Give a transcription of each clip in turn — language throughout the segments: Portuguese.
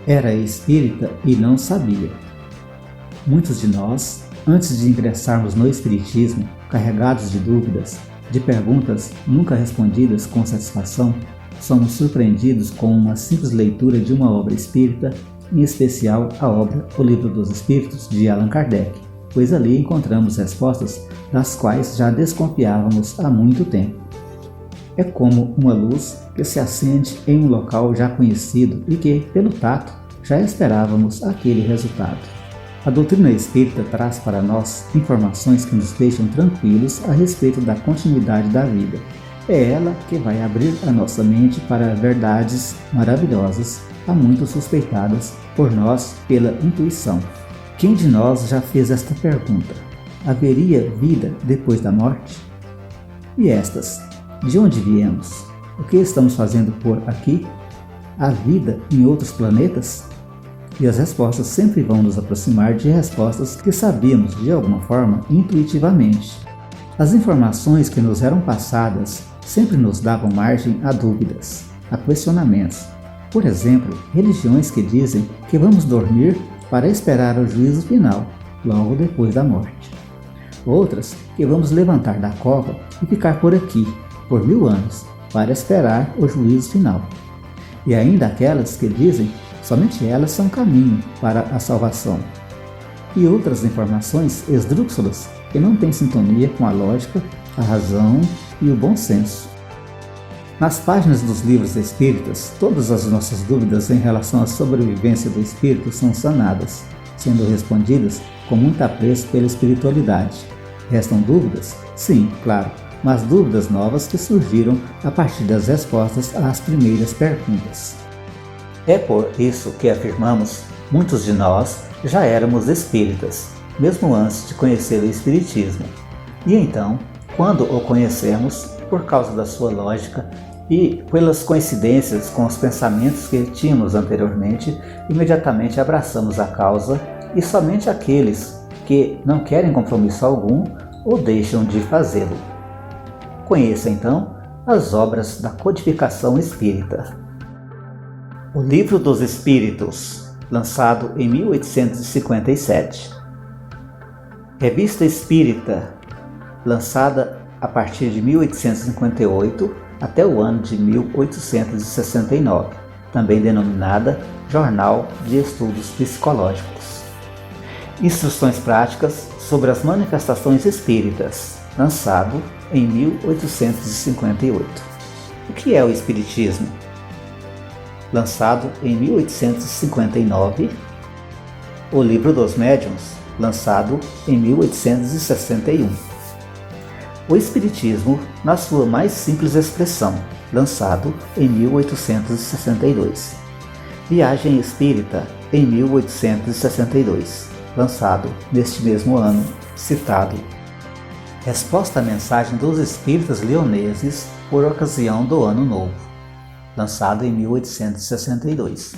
Era espírita e não sabia. Muitos de nós, antes de ingressarmos no espiritismo, carregados de dúvidas, de perguntas nunca respondidas com satisfação, somos surpreendidos com uma simples leitura de uma obra espírita, em especial a obra O Livro dos Espíritos, de Allan Kardec, pois ali encontramos respostas das quais já desconfiávamos há muito tempo. É como uma luz que se acende em um local já conhecido e que, pelo tato, já esperávamos aquele resultado. A doutrina espírita traz para nós informações que nos deixam tranquilos a respeito da continuidade da vida. É ela que vai abrir a nossa mente para verdades maravilhosas, há muito suspeitadas por nós pela intuição. Quem de nós já fez esta pergunta? Haveria vida depois da morte? E estas? De onde viemos? O que estamos fazendo por aqui? Há vida em outros planetas? E as respostas sempre vão nos aproximar de respostas que sabíamos de alguma forma intuitivamente. As informações que nos eram passadas sempre nos davam margem a dúvidas, a questionamentos. Por exemplo, religiões que dizem que vamos dormir para esperar o juízo final, logo depois da morte. Outras que vamos levantar da cova e ficar por aqui, por 1000 anos, para esperar o juízo final. E ainda aquelas que dizem somente elas são caminho para a salvação. E outras informações esdrúxulas que não têm sintonia com a lógica, a razão e o bom senso. Nas páginas dos livros espíritas, todas as nossas dúvidas em relação à sobrevivência do espírito são sanadas, sendo respondidas com muito apreço pela espiritualidade. Restam dúvidas? Sim, claro, mas dúvidas novas que surgiram a partir das respostas às primeiras perguntas. É por isso que afirmamos, muitos de nós já éramos espíritas, mesmo antes de conhecer o espiritismo. E então, quando o conhecemos, por causa da sua lógica e pelas coincidências com os pensamentos que tínhamos anteriormente, imediatamente abraçamos a causa e somente aqueles que não querem compromisso algum ou deixam de fazê-lo. Conheça então as obras da codificação espírita. O Livro dos Espíritos, lançado em 1857. Revista Espírita, lançada a partir de 1858 até o ano de 1869, também denominada Jornal de Estudos Psicológicos. Instruções práticas sobre as manifestações espíritas, lançado em 1858. O que é o Espiritismo? Lançado em 1859, O Livro dos Médiuns, lançado em 1861. O Espiritismo, na sua mais simples expressão, lançado em 1862. Viagem Espírita, em 1862, lançado neste mesmo ano, citado. Resposta à mensagem dos Espíritas Leoneses por ocasião do Ano Novo, lançado em 1862.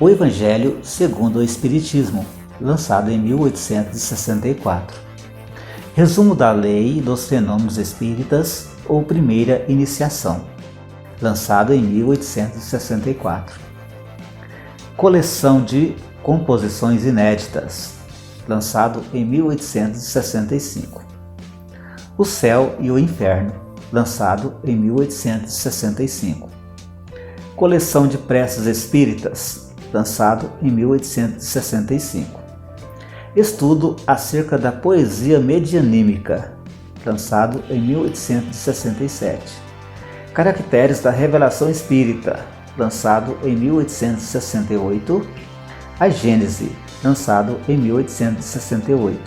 O Evangelho segundo o Espiritismo, lançado em 1864. Resumo da Lei dos Fenômenos Espíritas ou Primeira Iniciação, lançado em 1864. Coleção de Composições Inéditas, lançado em 1865. O Céu e o Inferno, lançado em 1865. Coleção de Preces Espíritas, lançado em 1865. Estudo acerca da poesia medianímica, lançado em 1867. Caracteres da Revelação Espírita, lançado em 1868. A Gênese, lançado em 1868.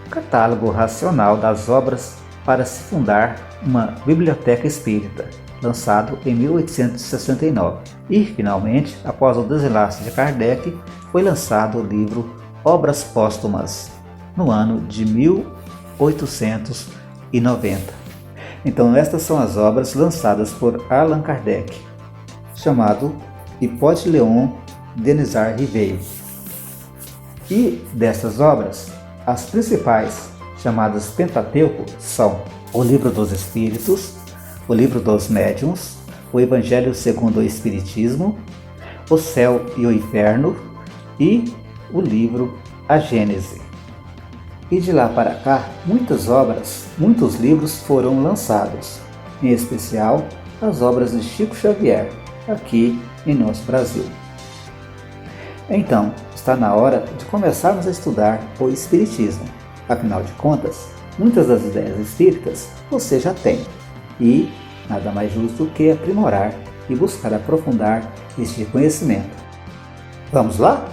Catálogo racional das obras para se fundar uma biblioteca espírita, lançado em 1869. E, finalmente, após o desenlace de Kardec, foi lançado o livro Obras Póstumas, no ano de 1890. Então, estas são as obras lançadas por Allan Kardec, chamado Hippolyte Léon Denisard Ribeiro. E dessas obras, as principais, chamadas Pentateuco, são o Livro dos Espíritos, o Livro dos Médiuns, o Evangelho segundo o Espiritismo, O Céu e o Inferno e o livro A Gênese. E de lá para cá, muitos livros foram lançados, em especial as obras de Chico Xavier, aqui em nosso Brasil. Então, está na hora de começarmos a estudar o Espiritismo. Afinal de contas, muitas das ideias espíritas você já tem, e nada mais justo que aprimorar e buscar aprofundar este conhecimento. Vamos lá?